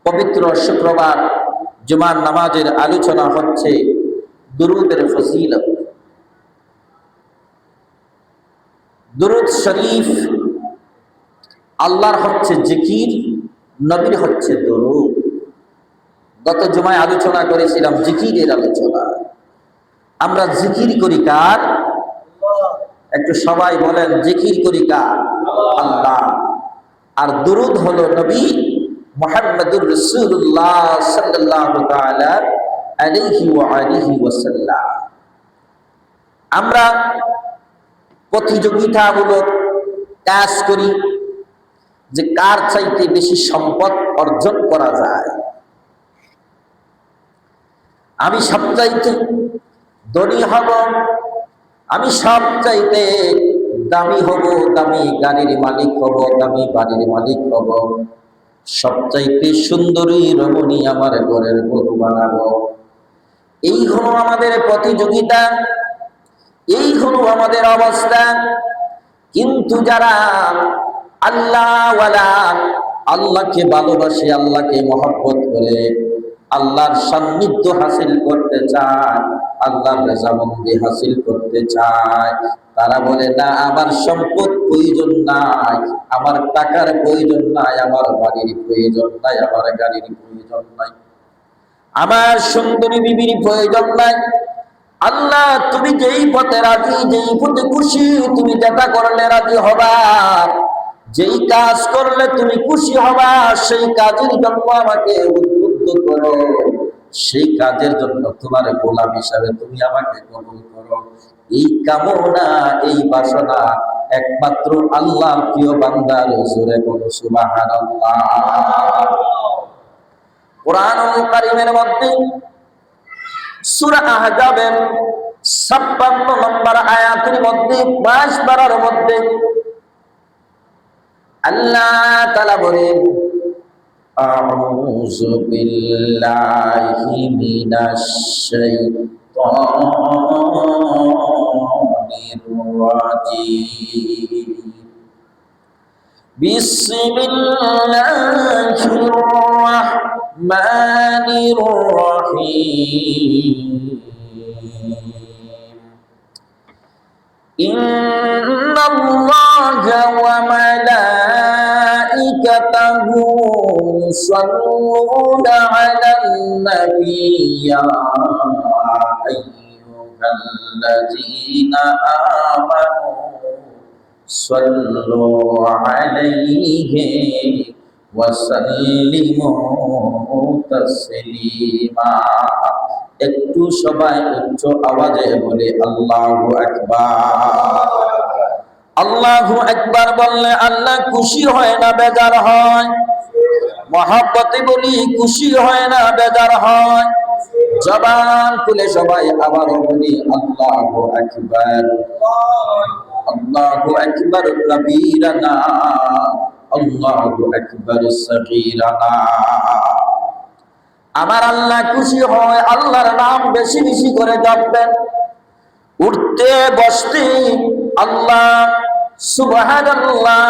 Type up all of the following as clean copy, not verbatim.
পবিত্র শুক্রবার জুমার নামাজের আলোচনা হচ্ছে দুরূদের ফজিলত। দুরূদ শরীফ আল্লাহর হচ্ছে জিকির, নবীর হচ্ছে দুরূদ। গত জুমায় আলোচনা করেছিলাম জিকিরের আলোচনা। আমরা জিকির করি কার? একটু সবাই বলেন, জিকির করি কার? আল্লাহ। আর দুরূদ হলো নবী মুহাম্মদুর রাসূলুল্লাহ সাল্লাল্লাহু তাআলা আলাইহি ওয়া আলিহি ওয়াসাল্লাম। আমরা প্রতিযোগিতামূলক কাজ করি যে কার চাইতে বেশি সম্পদ অর্জন করা যায়। আমি সবচাইতে ধনী হব, আমি সবচাইতে দামি হব, দামি গাড়ির মালিক হব, দামি বাড়ির মালিক হব, সবচাইতে সুন্দরী রমণী আমার ঘরের বধূ বানাবো। এই হলো আমাদের প্রতিযোগিতা, এই হলো আমাদের অবস্থা। কিন্তু যারা আল্লাহওয়ালা, আল্লাহকে ভালোবাসে, আল্লাহকে মহব্বত করে, আল্লাহর সান্নিধ্য হাসিল করতে চায়, আল্লাহর রেজামন্দি হাসিল করতে চায়, তারা বলে না আমার সম্পদ প্রয়োজন নাই, আমার টাকার প্রয়োজন নাই, আমার বাড়ির প্রয়োজন নাই, আমার গাড়ির প্রয়োজন নাই, আমার সুন্দরী বিবির প্রয়োজন নাই। আল্লাহ তুমি যেই পথে রাজি, যেই পথে খুশি, তুমি যেটা করলে রাজি হবা, যেই কাজ করলে তুমি খুশি হবা, সেই কাজের জন্য আমাকে উদ্বুদ্ধ করো, সেই কাজের জন্য তোমার গোলাম হিসাবে তুমি আমাকে কবুল করো। এই কামনা, এই বাসনা একমাত্র আল্লাহর প্রিয় বান্দার। জোরে বলো সুবহানাল্লাহ। কোরআনুল কারীমের মধ্যে সূরা আহজাবের 56 নম্বর আয়াতের মধ্যে 22 পারার মধ্যে আল্লাহ তাআলা বলেন, আউযু বিল্লাহি মিনাশ শাইতানির রাজীম। বিসমিল্লাহির রাহমানির রাহিম। ইন্নাল্লাহা ওয়া মালাইকাতাহু ইউসাল্লুনা আলান নাবী ইয়া আইয়ুহাল্লাযীনা আমানু সাল্লু আলাইহি ওয়া সাল্লিমু তাসলিমা। একটু সবাই উচ্চ আওয়াজে বলে আল্লাহু আকবার। আল্লাহু আকবার বললে আল্লাহ খুশি হয় না বেজার হয়? মহব্বতে বলি খুশি হয় না বেজার হয়? জবান খুলে সবাই আবারও বলি আল্লাহু আকবার। আল্লাহু আকবার কবীরানা, আল্লাহু আকবার সগীরানা। আমার আল্লাহ খুশি হয়, আল্লাহর নাম বেশি বেশি করে জপবেন। উঠতে বসতে আল্লাহ, সুবহানাল্লাহ,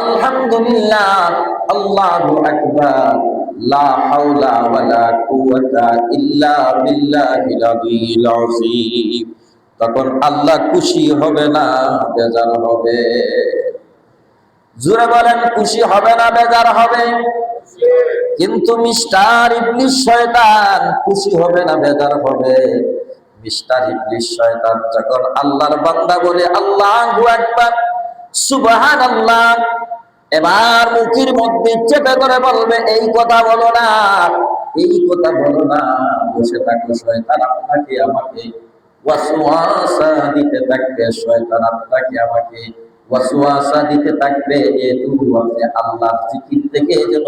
আলহামদুলিল্লাহ, আল্লাহু আকবার, লা হাওলা ওয়ালা কুওয়াতা ইল্লা বিল্লাহিল আলিয়্যিল আযীম। তখন আল্লাহ খুশি হবে না বেজার হবে? জোরে বলেন, খুশি হবে না বেজার হবে? কিন্তু মিস্টার ইবলিস শয়তান খুশি হবে না বেজার হবে? মিস্টার ইবলিস শয়তান যখন আল্লাহর বান্দা বলে আল্লাহু আকবার, সুবহানাল্লাহ, এবার মুখের মধ্যে চেপে করে বলবে এই কথা বলো না, এই কথা বলো না, বসে থাকো। শয়তান আপনাকে আমাকে ওয়াসওয়াসা দিতে থাকবে, শয়তান আপনাকে আমাকে ওয়াসওয়াসা দিতে থাকবে যে তুমি আপনি আল্লাহর জিকির থেকে যেন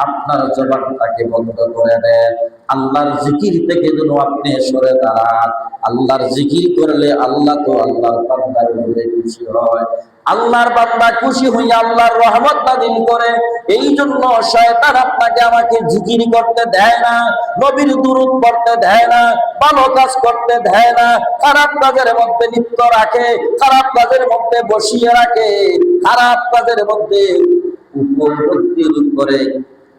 আপনার জবানটাকে বন্ধ করে দেন, আল্লাহর জিকির থেকে যেন আপনি সরে দাঁড়ান। আল্লাহর জিকির করলে আল্লাহ তো আল্লাহর বান্দার উপরে খুশি হয়, আল্লাহর বান্দা খুশি হইয়া আল্লাহর রহমত নাযিল করে। এই জন্য শয়তান আপনাকে আমাকে জিকির করতে দেয় না, নবীর দুরূদ পড়তে দেয় না, ভালো কাজ করতে দেয় না, খারাপ কাজের মধ্যে লিপ্ত রাখে, খারাপ কাজের মধ্যে বসিয়ে রাখে, খারাপ কাজের মধ্যে উপলব্ধি করে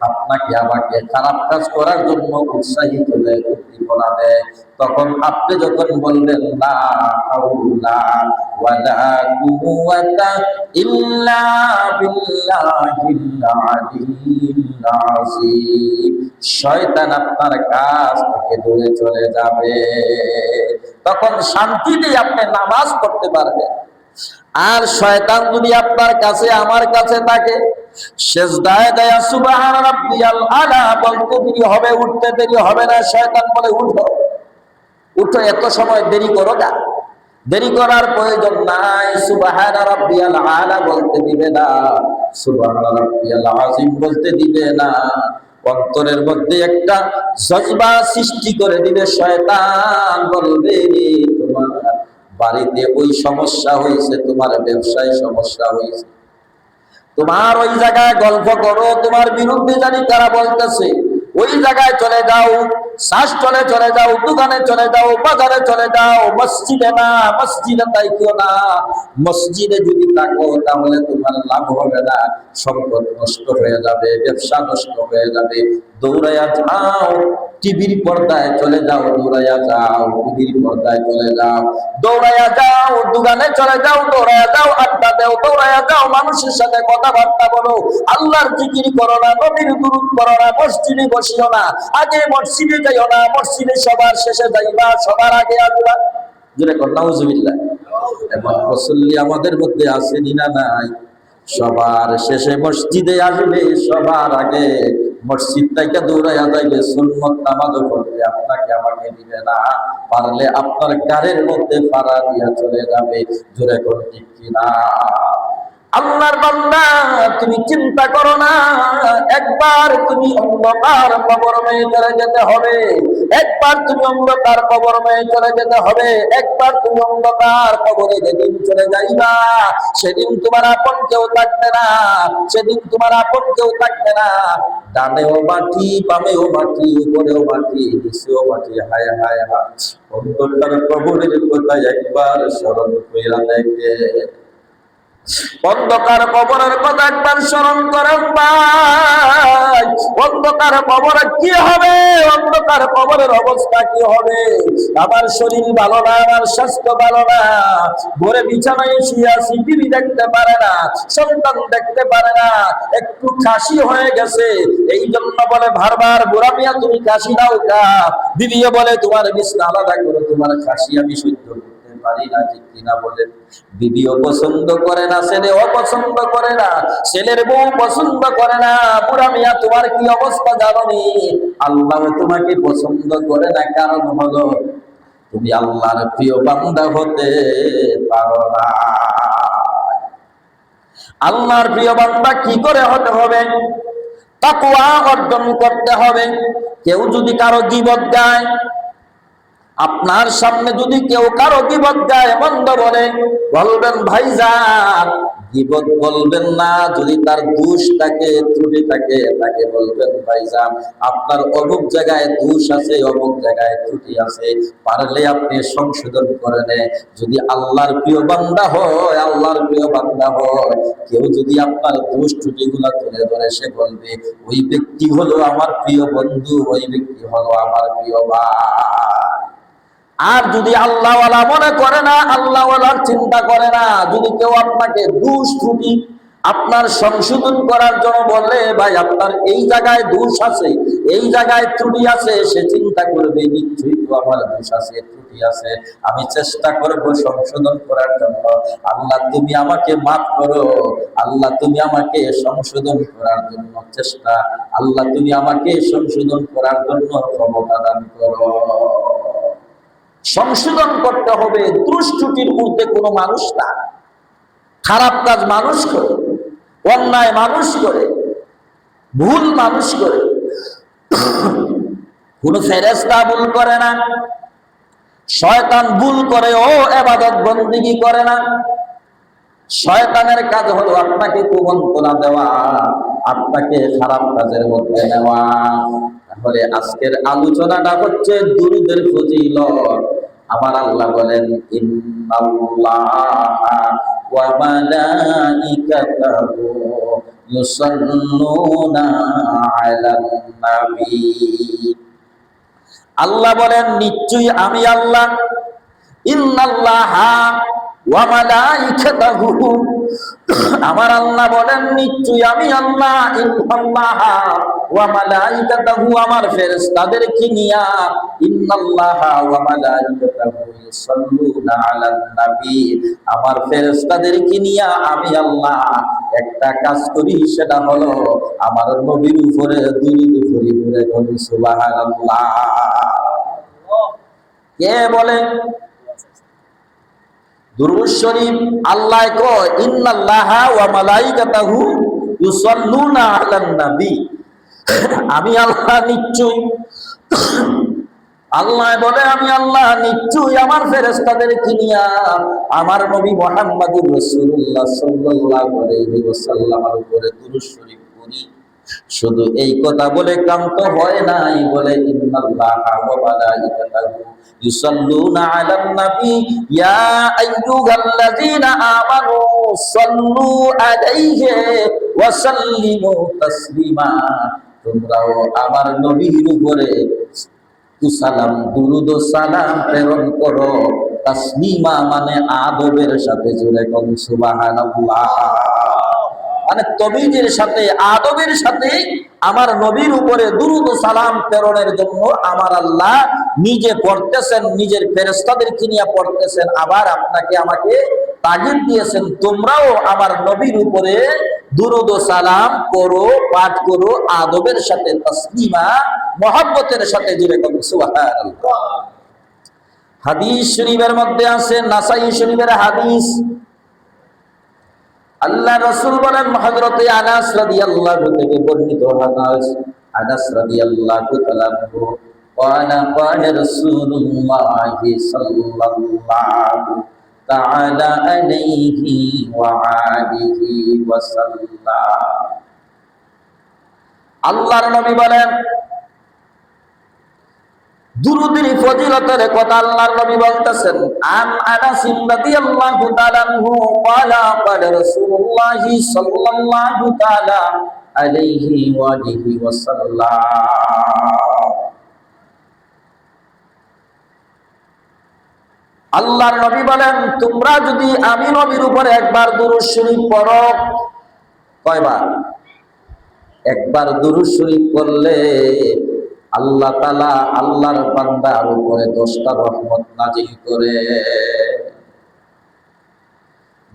আপনাকে আমাকে খারাপ কাজ করার জন্য উৎসাহিত দেয়, উদ্দীপনা দেয়। তখন আপনি যখন বলবেন লা হাওলা ওয়ালা কুওয়াতা ইল্লা বিল্লাহিল আলিয়্যিল আযীম, শয়তান আপনার কাছ থেকে দূরে চলে যাবে। তখন শান্তি দিয়ে আপনি নামাজ পড়তে পারবেন। আর শয়তান যদি আপনার কাছে আমার কাছে থাকে, সেজদায় দেয়া সুবহান রাব্বিয়াল আলা বলতে দেরি হবে, উঠতে দেরি হবে না, শয়তান বলে উঠো উঠো, এত সময় দেরি করো না, দেরি করার প্রয়োজন নাই। সুবহান রাব্বিয়াল আলা বলতে দিবে না, সুবহান রাব্বিয়াল আযীম বলতে দিবে না। অন্তরের মধ্যে একটা জজবা সৃষ্টি করে দিবে শয়তান, বলবে তোমার বাড়িতে ওই সমস্যা হয়েছে, তোমার ব্যবসায় সমস্যা হয়েছে, তোমার ওই জায়গায় গল্প করো, তোমার বিরুদ্ধে জানি কারা বলতেছে, ওই জায়গায় চলে যাও, শ্বাসচলে চলে যাও, দোকানে চলে যাও, বাজারে চলে যাও, মসজিদে না, মসজিদে তাইকো না। মসজিদে যদি থাকো তাহলে তোমার লাভ হবে না, সম্পদ নষ্ট হয়ে যাবে, ব্যবসা নষ্ট হয়ে যাবে। দৌড়াইয়া যাও, টিভির পর্দায় চলে যাও, দৌড়াইয়া যাও, টিভির পর্দায় চলে যাও, দৌড়াইয়া যাও, দোকানে চলে যাও, দৌড়াইয়া যাও, আড্ডা দেও, দৌড়াইয়া যাও, মানুষের সাথে কথাবার্তা বলো, আল্লাহর জিকির করো না, নবীর দুরূদ করো না, মসজিদে বসিও না, আগে মসজিদে যাইও না, মসজিদে সবার শেষে যাইবা, সবার আগে আসবা। জোরে কর নাউজুবিল্লাহ। এমন মুসল্লি আমাদের মধ্যে আসেনি না নাই? সবার শেষে মসজিদে আসবে, সবার আগে মসজিদ থেকে দৌড়াইয়া যাইবে, সুন্নত নামাজও পড়বে, আপনাকে আমাকে দিবে না, পারলে আপনার গাড়ির মধ্যে পাড়া দিয়া চলে যাবে। জোরে কর ঠিক কিনা? আল্লাহর বান্দা, তুমি চিন্তা করো না, একবার তুমি অন্ধকার কবরময়ে চলে যেতে হবে, একবার তুমি অন্ধকার কবরময়ে চলে যেতে হবে, একবার তুমি অন্ধকার কবরে যেদিন চলে যাইবা, সেদিন তোমার আপন কেউ থাকবে না, সেদিন তোমার আপন কেউ থাকবে না। ডানেও মাটি, বামেও মাটি, উপরেও মাটি, নিচেও মাটি, হায় হায় হায়। অন্ধকার কবরের কথা একবার স্মরণ কইরা দেখে, অন্ধকার কবরের কথা একবার স্মরণ করেন ভাই। অন্ধকার কবরে কি হবে, অন্ধকার কবরের অবস্থা কি হবে? আমার শরীর ভালো না, আমার স্বাস্থ্য ভালো না, ভোরে বিছানায় শুয়ে আছি, টিভি দেখতে পারে না, সন্তান দেখতে পারে না, একটু কাশি হয়ে গেছে, এই জন্য বলে বারবার বুড়া মিয়া তুমি কাশি দাও কা, বিবিও বলে তোমার বিছনা আলাদা করে, তোমার কাশি আমি সহ্য করতে পারি না, ঠিক কিনা বলেন? বিবিও পছন্দ করে না, ছেলে অপছন্দ করে না, ছেলের বউ পছন্দ করে না। বুড়া মিয়া তোমার কি অবস্থা জানোনি? আল্লাহ তোমাকে পছন্দ করে না, কারণ হলো তুমি আল্লাহর প্রিয় বান্দা হতে পারো না। আল্লাহর প্রিয় বান্দা কি করে হতে হবে? তাকওয়া অর্জন করতে হবে। কেউ যদি কারো গীবত গায়, আপনার সামনে যদি কেউ কারো গীবত গায়, মন্দ বলে, বলবেন ভাইজান গীবত বলবেন না, যদি তার দোষ থাকে, ত্রুটি থাকে, তাকে বলবেন ভাইজান আপনার অমুক জায়গায় দোষ আছে, অমুক জায়গায় ত্রুটি আছে, পারলে আপনি সংশোধন করে নেন। যদি আল্লাহর প্রিয় বান্দা হয়, আল্লাহর প্রিয় বান্দা হয়, কেউ যদি আপনার দোষ ত্রুটিগুলো তুলে ধরে, সে বলবে ওই ব্যক্তি হলো আমার প্রিয় বন্ধু, ওই ব্যক্তি হলো আমার প্রিয় ভাই। আর যদি আল্লাহওয়ালা মনে করে না, আল্লাহওয়ালার চিন্তা করে না, যদি কেউ আপনাকে দোষ ত্রুটি আপনার সংশোধন করার জন্য বলে, ভাই আপনার এই জায়গায় দোষ আছে, এই জায়গায় ত্রুটি আছে, সে চিন্তা করবে নিশ্চয়ই তো আমার দোষ আছে, ত্রুটি আছে, আমি চেষ্টা করব সংশোধন করার জন্য। আল্লাহ তুমি আমাকে মাফ করো, আল্লাহ তুমি আমাকে সংশোধন করার জন্য চেষ্টা, আল্লাহ তুমি আমাকে সংশোধন করার জন্য ক্ষমতা দান করো। সংশোধন করতে হবে। ত্রুটির ঊর্ধ্বে কোনো মানুষ না। খারাপ কাজ মানুষ করে, অন্যায় মানুষ করে, ভুল মানুষ করে, কোন ফেরেশতা ভুল করে না, শয়তান ভুল করে, ও ইবাদত বন্দেগী করে না। শয়তানের কাজ হলো আপনাকে কুমন্ত্রণা দেওয়া, আপনাকে খারাপ কাজের মধ্যে নেওয়া। তাহলে আজকের আলোচনাটা হচ্ছে দুরূদের ফজিলত। আমার আল্লাহ বলেন ইন্নাল্লাহা ওয়া মালাইকাতাহু ইউসাল্লুনা আলান নবী। আল্লাহ বলেন নিশ্চয়ই আমি আল্লাহ, ইন্নাল্লাহা ওয়া মালাইকাতাহু, আমার আল্লাহ বলেন নিশ্চয়ই আমি আল্লাহ, ইন্নাল্লাহা ওয়া মালাইকাতাহু, আমার ফেরেশতাদেরকে নিয়া, ইন্নাল্লাহা ওয়া মালাইকাতাহু ইউসাল্লুনা আলান নবী, আমার ফেরেশতাদেরকে নিয়া আমি আল্লাহ একটা কাজ করি, সেটা হলো আমার নবীর উপরে দুরূদ পড়ি। বলি সুবহানাল্লাহ। কে বলে দুরূদ শরীফ? আল্লাহ কয় ইন্নাল্লাহা ওয়া মালাইকাতাহু ইউসাল্লুনা আলান নবী, আমি আল্লাহ নিশ্চয়ই, আল্লাহ বলে আমি আল্লাহ নিশ্চয়ই আমার ফেরেশতাদেরকে নিয়া আমার নবী মুহাম্মদুর রাসূলুল্লাহ সাল্লাল্লাহু আলাইহি ওয়াসাল্লামের উপরে দুরূদ শরীফ পড়ি। শুধু এই কথা বলে কান্ত হয় নাই, বলে ইন্নাল্লাহা ওয়া মালাইকাতাহু ইউসাল্লুনা আলান নবী ইয়া আইয়ুহাল্লাযীনা আমানু সাল্লু আলাইহি ওয়া সাল্লিমু তাসলিমা, তোমরাও আমার নবীর উপরে সালাম, দুরূদ ও সালাম প্রেরণ করো। তাসলিমা মানে আদবের সাথে। জোরে কোন সুবহানাল্লাহ। মানে তবিজের সাথে, আদবের সাথে আমার নবীর উপরে দুরূদ ও সালাম প্রেরণের জন্য আমার আল্লাহ নিজে পড়তেছেন, নিজের ফেরেশতাদেরকে নিয়ে পড়তেছেন। আবার আপনাকে আমাকে তাগিদ দিয়েছেন, তোমরাও আমার নবীর উপরে দুরূদ ও সালাম করো, পাঠ করো আদবের সাথে, তাসলিমা মহব্বতের সাথে। জুড়ে কোন সুবহানাল্লাহ। হাদিস শরীফের মধ্যে আছে, নাসাই শরীফের হাদিস, আল্লাহ রাসূল বলেন, হযরতে আনাস রাদিয়াল্লাহু থেকে বর্ণিত হাদিস, আনাস রাদিয়াল্লাহু তাআলা ক্বালা ক্বালা রাসূলুল্লাহ সাল্লাল্লাহু তাআলা আলাইহি ওয়া আলিহি ওয়াসাল্লাম। আল্লাহর নবী বলেন, দুরূদের ফজিলতের কথা আল্লাহর নবী বলতেছেন, আন আনাস রাদিয়াল্লাহু তাআলা আনহু ক্বালা ক্বালা রাসূলুল্লাহ সাল্লাল্লাহু তাআলা আলাইহি ওয়া আলিহি ওয়াসাল্লাম। আল্লাহর নবী বলেন, তোমরা যদি আমি নবীর উপরে একবার দুরূদ শরীফ পড়ো, কয়বার? একবার দুরূদ শরীফ পড়লে আল্লাহ তাআলা আল্লাহর বান্দার উপরে 10টা রহমত নাজিল করে।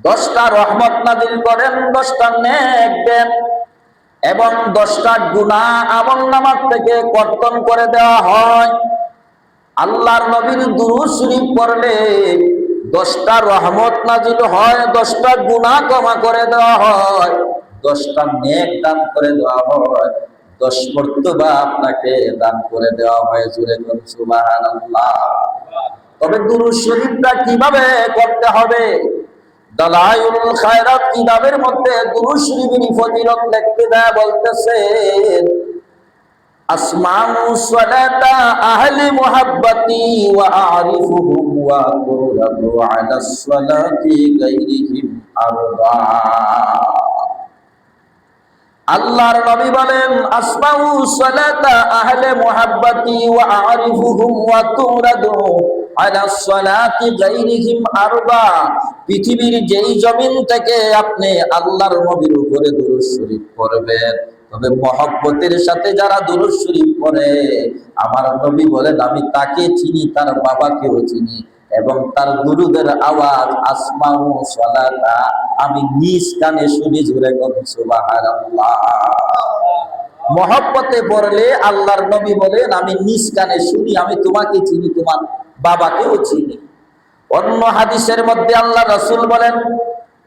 10টা রহমত নাজিল করেন, 10টা নেক দেন, এবং 10টা গুনাহ আমলনামার থেকে কর্তন করে দেওয়া হয়। আল্লাহর নবীর দুরূদ শরীফ পড়লে 10টা রহমত নাজিল হয়, 10টা গুনাহ ক্ষমা করে দেওয়া হয়, 10টা নেক দান করে দেওয়া হয়, 10 মর্তবা আপনাকে দান করে দেওয়া হয়। জুড়ে কোন সুবহানাল্লাহ। তবে দুরূদ শরীফটা কিভাবে করতে হবে? দালাইলুল খায়রাত কিতাবের মধ্যে দুরূদ শরীফের ফজিলত লিখতে দেয়া বলতেছেন, আসমাউ সালাতা আহলি মুহাব্বতি ওয়া আরিফুহুম ওয়া কুররাতু আলা সালাতি গায়রিহিম আরবা। আল্লাহর নবী বলেন, আসমাউ সালাতা আহলে মুহাব্বতি ওয়া আরিফুহুম ওয়া তুরাদু আলা সালাতি গায়রিহিম আরবা। পৃথিবীর যেই জমিন থেকে আপনি আল্লাহর নবীর উপরে দুরূদ শরীফ পড়বেন, তবে মহব্বতের সাথে যারা দুরূদ শরীফ পড়ে, আমার নবী বলেন আমি তাকে চিনি, তার বাবাকেও চিনি, এবং তার দুরূদের আওয়াজ আসমাউ সালাতা আমি নিজ কানে শুনি। জোরে কোন সুবহানাল্লাহ। মহব্বতে পড়লে আল্লাহর নবী বলেন আমি নিজ কানে শুনি, আমি তোমাকে চিনি, তোমার বাবাকেও চিনি। অন্য হাদিসের মধ্যে আল্লাহ রাসূল বলেন,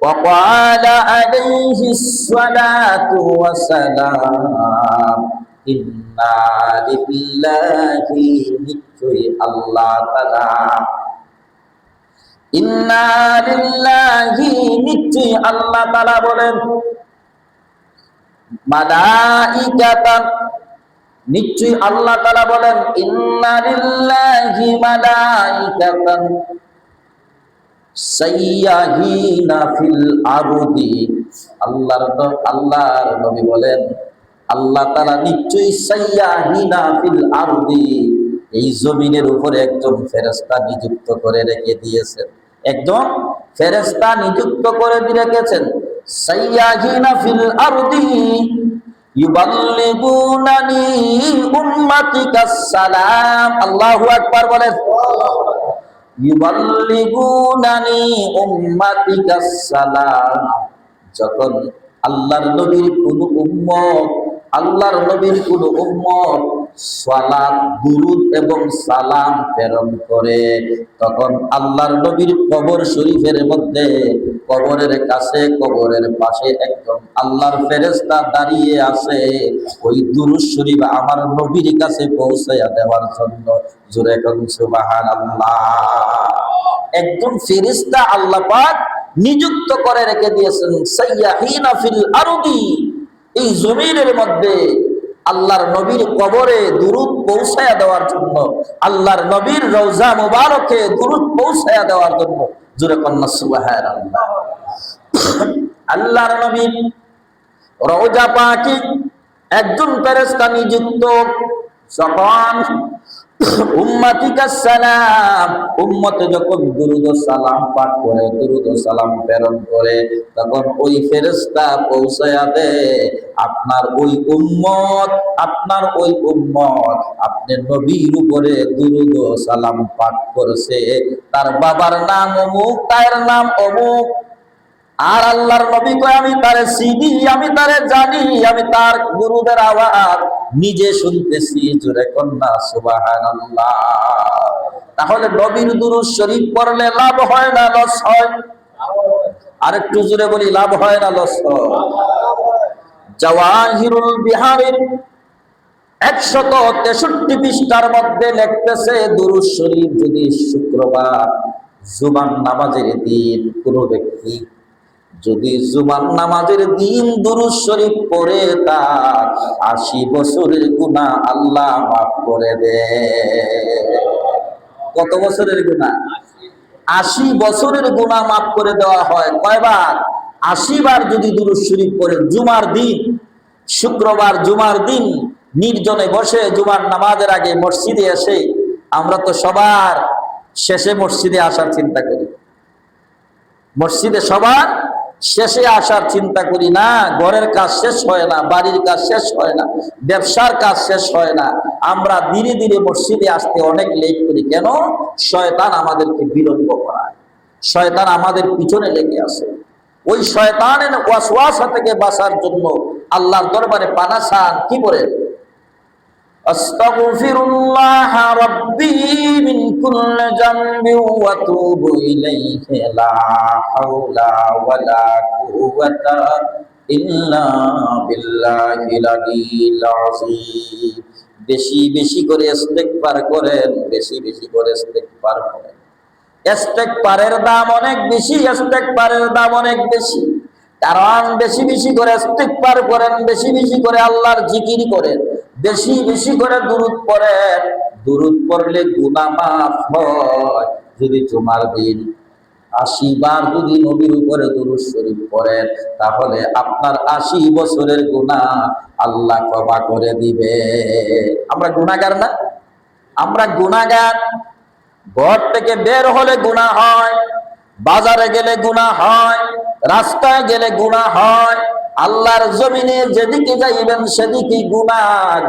ওয়াকালা আলাইহিস সালাতু ওয়াসালাম, ইন্না লিল্লাহি, নিশ্চয়ই আল্লাহ তাআলা, ইন্না লিল্লাহি, নিশ্চয়ই আল্লাহ তাআলা বলেন, মালাইকাতান, নিশ্চয়ই আল্লাহ তাআলা বলেন, ইন্না লিল্লাহি মালাইকাতান সাইয়্যাহিনা ফিল আরদি আল্লাহর নবী বলেন, আল্লাহ তাআলা নিশ্চয়ই সাইয়াহিনা ফিল আরদি, এই জমিনের উপরে একজন ফেরেশতা নিযুক্ত করে রেখে দিয়েছেন। একজন ফেরেশতা নিযুক্ত করে রেখেছেন। সাইয়াহিনা ফিল আরদি ইউবাল্লিগুনানি উম্মাতিকাস সালাম। আল্লাহু আকবার বলেন। ইউবাল্লিগুনানি উম্মাতিকাস সালাম। যখন আল্লাহর নবীর কোন উম্মত সালাত, দুরূদ এবং সালাম প্রেরণ করে, তখন আল্লাহর নবীর কবর শরীফের মধ্যে, কবরের কাছে, কবরের পাশে একজন আল্লাহর ফেরেশতা দাঁড়িয়ে আছে ওই দুরূদ শরীফ আমার নবীর কাছে পৌঁছায়া দেওয়ার জন্য। জোরে বলুন সুবহানাল্লাহ। একজন ফেরেশতা আল্লাহ পাক নিযুক্ত করে রেখে দিয়েছেন সাইয়াহিনা ফিল আরদি, এই জমিনের মধ্যে আল্লাহর নবীর কবরে দুরূদ পৌঁছায়া দেওয়ার জন্য, আল্লাহর নবীর রওজা মুবারকে দুরূদ পৌঁছায়া দেওয়ার জন্য। জোরে কন্না সুবহানাল্লাহ। আল্লাহর নবীর রওজা পাকে একজন ফেরেশতা নিযুক্ত। যখন উম্মাতিকাস সালাম, উম্মতে যখন দুরূদ ও সালাম পাঠ করে, দুরূদ ও সালাম প্রেরণ করে, তখন ওই ফেরেশতা পৌঁছায়া দেয় আপনার ওই উম্মত আপনার নবীর উপরে দুরূদ ও সালাম পাঠ করেছে, তার বাবার নাম অমুক, তার নাম অমুক। আর আল্লাহর নবী কয় আমি তারে চিনি, আমি তারে জানি, আমি তার দুরূদের আওয়াজ নিজে শুনতেছি। জোরে কন্না সুবহানাল্লাহ। তাহলে নবীর দুরূদ শরীফ পড়লে লাভ হয় না লস হয়? আরেকটু জোরে বলি, লাভ হয় না লস হয়? জাওয়াহিরুল বিহারের 163 পৃষ্ঠার মধ্যে লিখতেছে, দুরূদ শরীফ যদি শুক্রবার জুমার নামাজের দিন কোনো ব্যক্তি যদি জুমার নামাজের দিন দুরূদ শরীফ পড়ে, তার 80 বছরের গুনাহ আল্লাহ মাফ করে দেয়। কত বছরের গুনাহ? 80 বছরের গুনাহ মাফ করে দেওয়া হয়। কয়বার? 80 বার যদি দুরূদ শরীফ পড়ে জুমার দিন, শুক্রবার জুমার দিন নির্জনে বসে জুমার নামাজের আগে মসজিদে এসে, আমরা তো সবার শেষে মসজিদে আসার চিন্তা করি, মসজিদে সবার শেষে আসার চিন্তা করি না। ঘরের কাজ শেষ হয় না, বাড়ির কাজ শেষ হয় না, ব্যবসার কাজ শেষ হয় না, আমরা ধীরে ধীরে মসজিদে আসতে অনেক লেট করি। কেন? শয়তান আমাদেরকে বিলম্ব করায়, শয়তান আমাদের পিছনে লেগে আসে। ওই শয়তানের ওয়াসওয়াসা থেকে বাঁচার জন্য আল্লাহর দরবারে পানা চান, কি বলেন? আস্তাগফিরুল্লাহ রাব্বি মিন কুল্লি যামবি ওয়া তুবু ইলাইহি লা হাওলা ওয়ালা কুওয়াতা ইল্লা বিল্লাহিল আলিয়্যিল আযীম। বেশি বেশি করে ইস্তেগফার করেন, বেশি বেশি করে ইস্তেগফার করেন। ইস্তেগফারের দাম অনেক বেশি, ইস্তেগফারের দাম অনেক বেশি। কারণ বেশি বেশি করে ইস্তেগফার করেন, বেশি বেশি করে আল্লাহর জিকির করেন, বেশি বেশি করে দুরূদ পড়েন। দুরূদ পড়লে গুনাহ মাফ হয়। যদি জুমার দিন 80 বার যদি নবীর উপরে দুরূদ শরীফ পড়েন, তাহলে আপনার 80 বছরের গুনাহ আল্লাহ ক্ষমা করে দিবে। আমরা গুনাহগার না? আমরা গুনাহগার। ঘর থেকে বের হলে গুনাহ হয়, বাজারে গেলে গুনাহ হয়, রাস্তায় গেলে গুনাহ হয়, আল্লাহর জমিনে যেদিকে যাইবেন সেদিকে গুনাহ।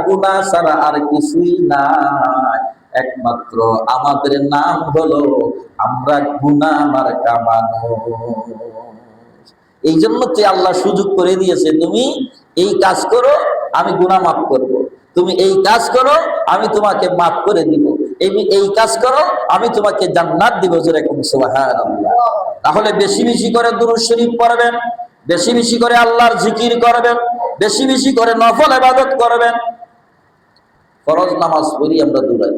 গুনাহ ছাড়া আর কিছুই নাই। একমাত্র আমাদের নাম হলো আমরা গুনাহ মার্কা মানুষ। এই জন্য তো আল্লাহ সুযোগ করে দিয়েছে, তুমি এই কাজ করো আমি গুনাহ মাফ করব, তুমি এই কাজ করো আমি তোমাকে মাফ করে দিব, এই কাজ করো আমি তোমাকে জান্নাত দিব। যেরকম সুবহানাল্লাহ। তাহলে বেশি বেশি করে দুরূদ শরীফ পড়বেন, বেশি বেশি করে আল্লাহর জিকির করবেন, বেশি বেশি করে নফল ইবাদত করবেন। ফরজ নামাজ পড়ি আমরা দূরাই,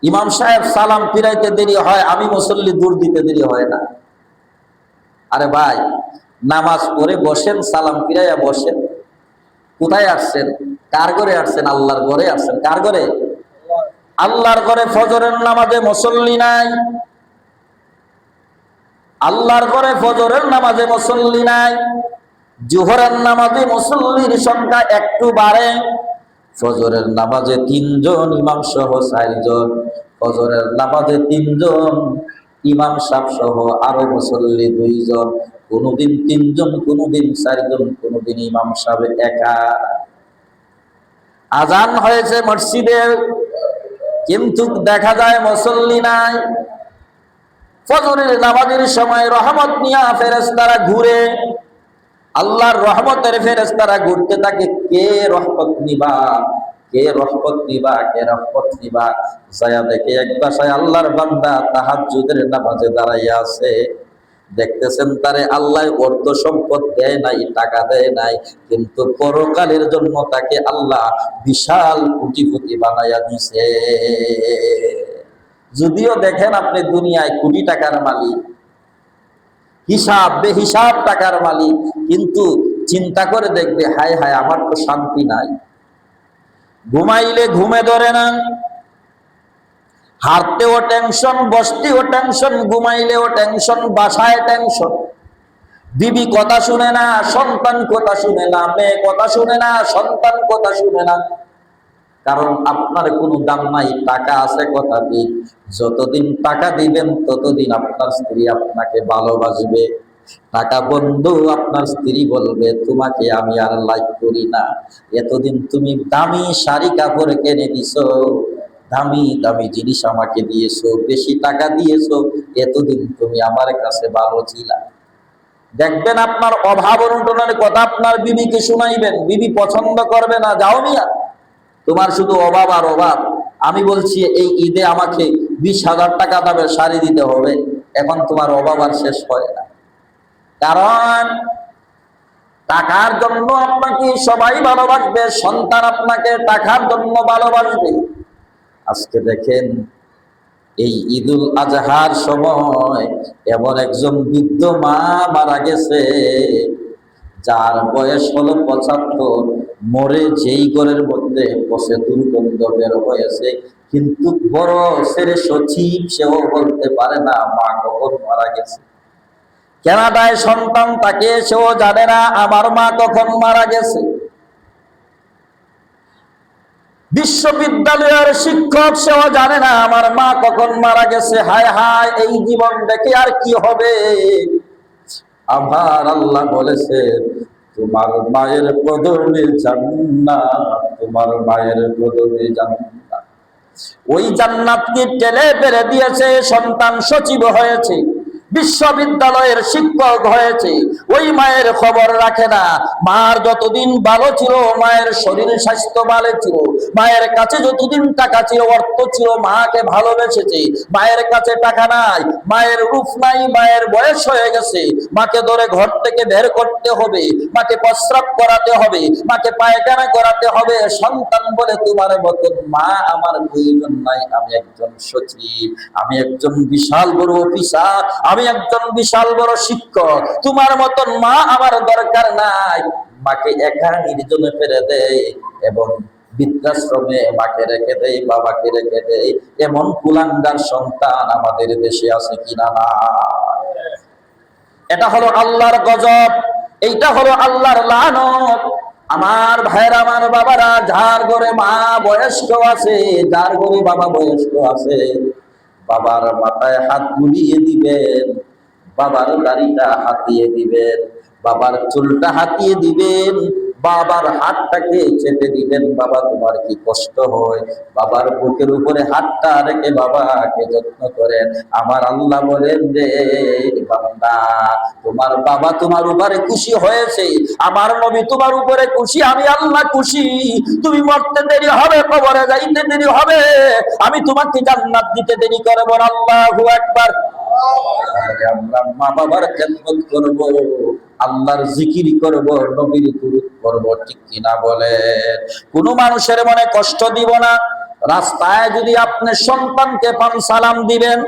ইমাম সাহেব সালাম ফিরাইতে দেরি হয়, আমি মুসল্লি দূর দিতে দেরি হয় না। আরে ভাই, নামাজ পড়ে বসেন, সালাম ফিরাইয়া বসেন। কোথায় আসছেন? কার ঘরে আসছেন? আল্লাহর ঘরে আসছেন। কার ঘরে? আল্লাহর ঘরে। ফজরের নামাজে মুসল্লি নাই, আল্লাহর ঘরে ফজরের নামাজে মুসল্লি নাই, জোহরের নামাজে মুসল্লির সংখ্যা একটু বাড়ে। ফজরের নামাজে 3 জন ইমাম সহ 4 জন, ফজরের নামাজে 3 জন ইমাম সাহেব সহ আরো মুসল্লি 2 জন, কোনদিন 3 জন, কোনদিন 4 জন, কোনদিন ইমাম সাহেব একা। আজান হয়েছে মসজিদে, কিন্তু দেখা যায় মুসল্লি নাই। ফজরের নামাজের সময় রহমত নিয়ে ফেরেশতারা ঘুরে, আল্লাহর রহমতের ফেরেশতারা ঘুরতে থাকে, কে রহমত নিবা, কে রহমত নিবা, কে রহমত নিবা। যায়া দেখে এক বাসায় আল্লাহর বান্দা তাহাজ্জুদের নামাজে দাঁড়াইয়া আছে। দেখতেছেন তারে আল্লাহ অর্থ সম্পদ দেয় নাই, টাকা দেয় নাই, কিন্তু পরকালের জন্য তাকে আল্লাহ বিশাল কোটিপতি বানাইয়া দিছে। যদিও দেখেন আপনি দুনিয়ায় কোটি টাকার মালিক, হিসাব বেহিসাব টাকার মালিক, কিন্তু চিন্তা করে দেখবে, হায় হায় আমার তো শান্তি নাই। ঘুমাইলে ঘুমে ধরে না, হাঁটতেও টেনশন, বসতেও টেনশন, ঘুমাইলেও টেনশন, বাসায় টেনশন। বিবি কথা শুনে না, সন্তান কথা শুনে না, মেয়ে কথা শুনে না, সন্তান কথা শুনে না। কারণ আপনার কোনো দাম নাই, টাকা আছে কথা দিন। যতদিন টাকা দিবেন ততদিন আপনার স্ত্রী আপনাকে ভালোবাসবে। টাকা বন্ধ, আপনার স্ত্রী বলবে তোমাকে আমি আর লাইক করি না। এতদিন তুমি দামি শাড়ি কাপড় কিনে দিছো, দামি দামি জিনিস আমাকে দিয়েছো, বেশি টাকা দিয়েছো, এতদিন তুমি আমার কাছে ভালো ছিলা। দেখবেন আপনার অভাব অনটনের কথা আপনার বিবিকে শুনাইবেন, বিবি পছন্দ করবে না। যাও মিয়া, তোমার শুধু অভাব আর অভাব। আমি বলছি এই ঈদে আমাকে 20,000 টাকা দামের শাড়ি দিতে হবে, এখন তোমার অভাব আর শেষ হয় না। কারণ টাকার জন্য আপনাকে সবাই ভালোবাসবে, সন্তান আপনাকে টাকার জন্য ভালোবাসবে। আজকে দেখেন এই ঈদুল আজহার সময় এমন একজন বৃদ্ধ মা মারা গেছে, যার বয়স হলো 75, মরে যেই ঘরের মধ্যে বসে দুর্গন্ধ বের হয়েছে, কিন্তু বড় ছেলে সচিব সেও বলতে পারে না মা কখন মারা গেছে। কানাডায় সন্তান তাকে, সেও জানে না আমার মা কখন মারা গেছে। বিশ্ববিদ্যালয়ের শিক্ষক সেও জানে না আমার মা কখন মারা গেছে। হায় হায়, এই জীবন দেখে আর কি হবে। আমার আল্লাহ বলেছে তোমার মায়ের কদমে জান্নাত, তোমার মায়ের কদমে জান্নাত। ওই জান্নাতকে টেনে ফেলে দিয়েছে, সন্তান সচিব হয়েছে, বিশ্ববিদ্যালয়ের শিক্ষক হয়েছে। ওই মায়ের খবর রাখে না। মার যতদিন ভালো ছিল, মায়ের শরীর স্বাস্থ্য ভালো ছিল, মায়ের কাছে যতদিন টাকা ছিল, অর্থ ছিল, মাকে ভালোবেসেছে। মায়ের কাছে টাকা নাই, মায়ের রূপ নাই, মায়ের বয়স হয়ে গেছে, মাকে ধরে ঘর থেকে বের করতে হবে, মাকে প্রস্রাব করাতে হবে, মাকে পায়খানা করাতে হবে। সন্তান বলে তোমার মতন মা আমার প্রয়োজন নাই, আমি একজন সচিব, আমি একজন বিশাল বড় অফিসার, আমি একজন বিশাল বড় শিক্ষক, তোমার মতন মা আমার দরকার নাই। মাকে একা নির্জনে ফেলে দেয় এবং বৃদ্ধাশ্রমে মাকে রেখে দেয়, বাবাকে রেখে দেয়। এমন কুলাঙ্গার সন্তান আমাদের দেশে আছে কিনা? না। এটা হলো আল্লাহর গজব, এইটা হলো আল্লাহর লানত। আমার ভাইয়ের, আমার বাবারা, যার ঘরে মা বয়স্ক আছে, যার ঘরে বাবা বয়স্ক আছে, বাবার মাথায় হাত বুলিয়ে দিবেন, বাবার দাড়িটা হাতিয়ে দিবেন, বাবার চুলটা হাতিয়ে দিবেন, বাবার হাতটাকে চেপে দিবেন। বাবা তোমার কি কষ্ট হয়? বাবার বুকের উপরে হাতটা রেখে বাবাকে যত্ন করেন। আমার আল্লাহ বলেন রে বান্দা, তোমার বাবা তোমার উপরে খুশি হয়েছে, আমার নবী তোমার উপরে খুশি, আমি আল্লাহ খুশি। তুমি মরতে দেরি হবে, কবরে যাইতে দেরি হবে, আমি তোমাকে জান্নাত দিতে দেরি করব। আল্লাহু আকবার। আমরা মা বাবার খেদমত করব, আল্লাহর জিকির করব, নবীর দুরূদ করব, ঠিক কিনা বলে? কোন মানুষের মনে কষ্ট দিব না। রাস্তায় যদি আপনি সন্তানকে পান, সালাম দিবেন,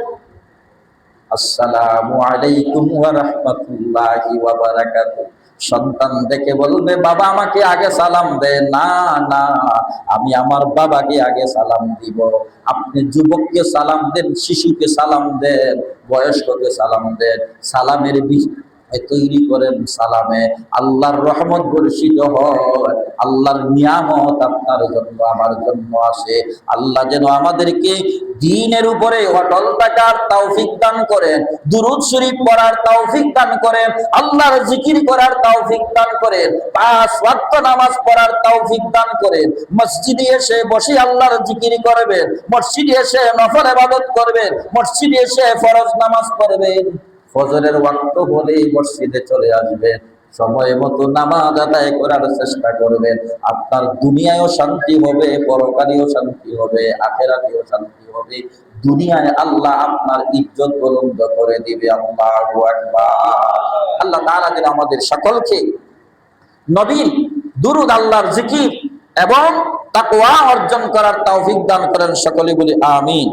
আসসালামু আলাইকুম ওয়া রাহমাতুল্লাহি ওয়া বারাকাতুহু, সন্তান দেখে বলবে, বাবা আমাকে আগে সালাম দে। না না, আমি আমার বাবাকে আগে সালাম দিব। আপনি যুবককে সালাম দেন, শিশুকে সালাম দেন, বয়স্ককে সালাম দেন। সালামের তৈরি করেন, সালামে আল্লাহর রহমত বর্ষিত হয়, আল্লাহর নিয়ামত আপনার জন্য আমার জন্য আসে। আল্লাহ যেন আমাদেরকে দ্বীনের উপরে অটল থাকার তৌফিক দান করেন, দুরূদ শরীফ পড়ার তৌফিক দান করেন, আল্লাহর জিকির করার তৌফিক দান করেন, 5 ওয়াক্ত নামাজ পড়ার তৌফিক দান করেন, মসজিদে এসে বসে আল্লাহর জিকির করবেন, মসজিদে এসে নফল ইবাদত করবেন, মসজিদে এসে ফরজ নামাজ পড়বেন, ফজরের ওয়াক্ত হলেই মসজিদে চলে আসবেন, সময় মতো নামাজ আদায় করার চেষ্টা করবেন। আপনার দুনিয়ায়ও শান্তি হবে, পরকালেও শান্তি হবে, আখিরাতেও শান্তি হবে। দুনিয়ায় আল্লাহ আপনার ইজ্জত বুলন্দ করে দিবে। আল্লাহু আকবার। আল্লাহ তাআলা যেন আমাদের সকলকে নবীর দুরূদ, আল্লাহর জিকির এবং তাকওয়া অর্জন করার তৌফিক দান করেন। সকলে বলি আমিন।